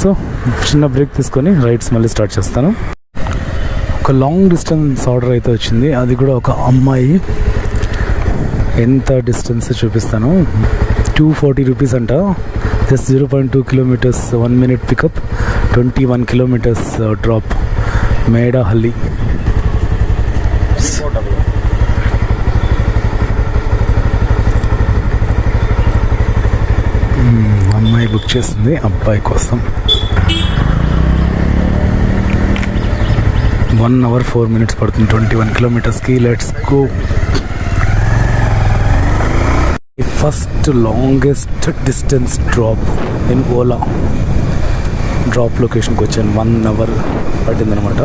So చిన్న break తీసుకొని rides మళ్ళీ స్టార్ట్ చేస్తాను. ఒక లాంగ్ డిస్టెన్స్ ఆర్డర్ అయితే వచ్చింది, అది కూడా ఒక అమ్మాయి. ఎంత డిస్టెన్స్ చూపిస్తాను. 240 రూపీస్ అంట. Just 0.2 kilometres 1 minute pickup, 21 kilometres drop. Medahalli. అమ్మాయి బుక్ చేసింది అబ్బాయి కోసం. 1 hour 4 minutes పడుతుంది 21 కిలోమీటర్స్కి. Let's go. First longest distance drop in Ola. Drop లొకేషన్కి వచ్చాను. 1 hour పట్టిందనమాట.